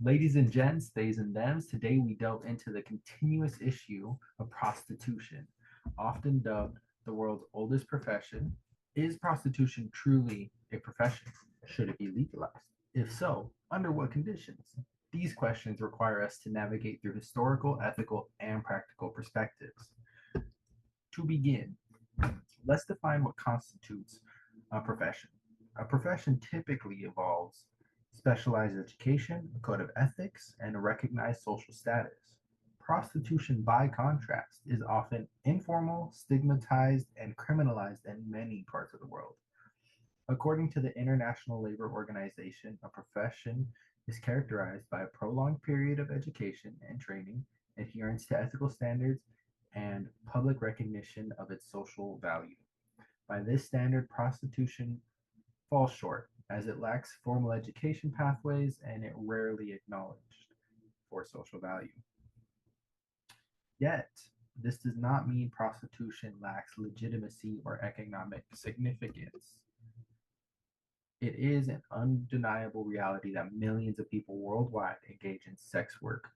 Ladies and gents, theys and thems, today we delve into the continuous issue of prostitution, often dubbed the world's oldest profession. Is prostitution truly a profession? Should it be legalized? If so, under what conditions? These questions require us to navigate through historical, ethical, and practical perspectives. To begin, let's define what constitutes a profession. A profession typically involves specialized education, a code of ethics, and a recognized social status. Prostitution, by contrast, is often informal, stigmatized, and criminalized in many parts of the world. According to the International Labor Organization, a profession is characterized by a prolonged period of education and training, adherence to ethical standards, and public recognition of its social value. By this standard, prostitution falls short, as it lacks formal education pathways and it rarely acknowledged for social value. Yet, this does not mean prostitution lacks legitimacy or economic significance. It is an undeniable reality that millions of people worldwide engage in sex work.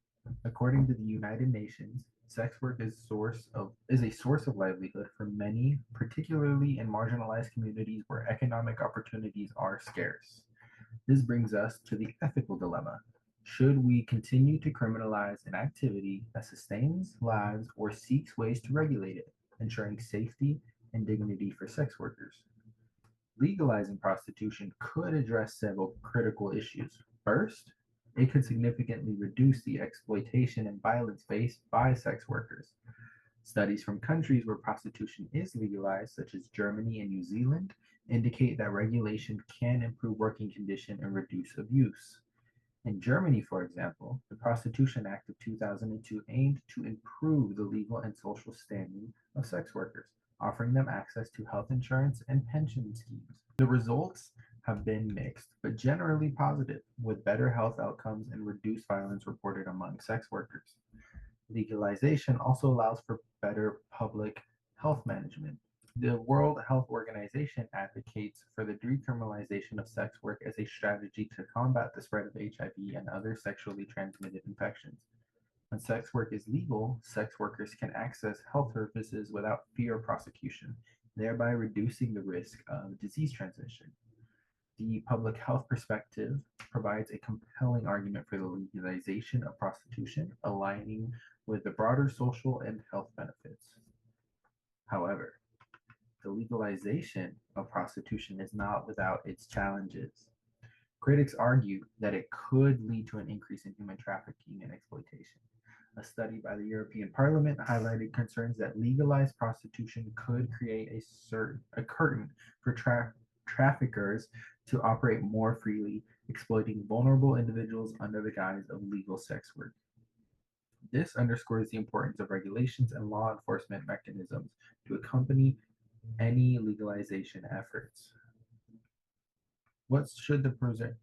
According to the United Nations, sex work is a source of livelihood for many, particularly in marginalized communities where economic opportunities are scarce. This brings us to the ethical dilemma. Should we continue to criminalize an activity that sustains lives or seeks ways to regulate it, ensuring safety and dignity for sex workers? Legalizing prostitution could address several critical issues. First, it could significantly reduce the exploitation and violence faced by sex workers. Studies from countries where prostitution is legalized, such as Germany and New Zealand, indicate that regulation can improve working conditions and reduce abuse. In Germany, for example, the Prostitution Act of 2002 aimed to improve the legal and social standing of sex workers, offering them access to health insurance and pension schemes. The results have been mixed, but generally positive, with better health outcomes and reduced violence reported among sex workers. Legalization also allows for better public health management. The World Health Organization advocates for the decriminalization of sex work as a strategy to combat the spread of HIV and other sexually transmitted infections. When sex work is legal, sex workers can access health services without fear of prosecution, thereby reducing the risk of disease transmission. The public health perspective provides a compelling argument for the legalization of prostitution, aligning with the broader social and health benefits. However, the legalization of prostitution is not without its challenges. Critics argue that it could lead to an increase in human trafficking and exploitation. A study by the European Parliament highlighted concerns that legalized prostitution could create a curtain for traffickers to operate more freely, exploiting vulnerable individuals under the guise of legal sex work. This underscores the importance of regulations and law enforcement mechanisms to accompany any legalization efforts. What should the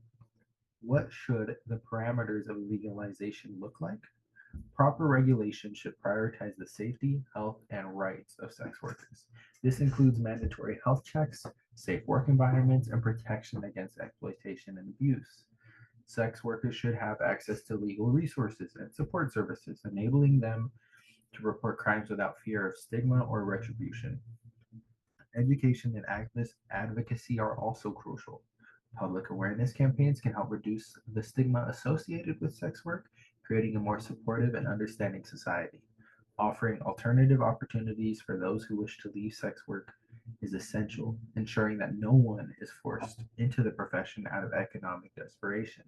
what should the parameters of legalization look like? Proper regulation should prioritize the safety, health, and rights of sex workers. This includes mandatory health checks, safe work environments, and protection against exploitation and abuse. Sex workers should have access to legal resources and support services, enabling them to report crimes without fear of stigma or retribution. Education and activist advocacy are also crucial. Public awareness campaigns can help reduce the stigma associated with sex work, creating a more supportive and understanding society. Offering alternative opportunities for those who wish to leave sex work is essential, ensuring that no one is forced into the profession out of economic desperation.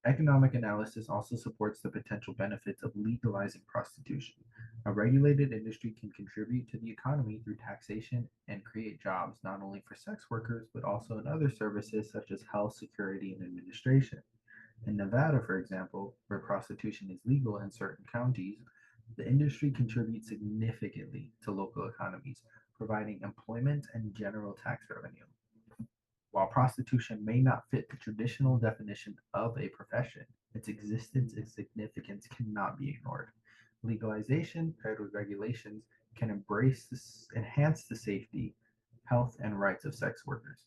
Economic analysis also supports the potential benefits of legalizing prostitution. A regulated industry can contribute to the economy through taxation and create jobs not only for sex workers, but also in other services such as health, security, and administration. In Nevada, for example, where prostitution is legal in certain counties, the industry contributes significantly to local economies, providing employment and general tax revenue. While prostitution may not fit the traditional definition of a profession, its existence and significance cannot be ignored. Legalization, paired with regulations, can enhance the safety, health, and rights of sex workers.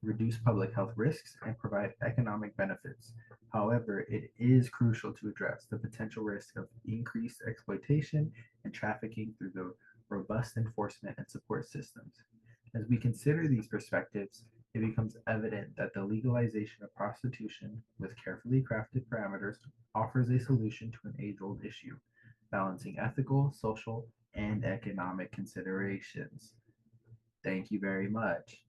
reduce public health risks, and provide economic benefits. However, it is crucial to address the potential risk of increased exploitation and trafficking through the robust enforcement and support systems. As we consider these perspectives, it becomes evident that the legalization of prostitution, with carefully crafted parameters, offers a solution to an age old issue, balancing ethical, social, and economic considerations. Thank you very much.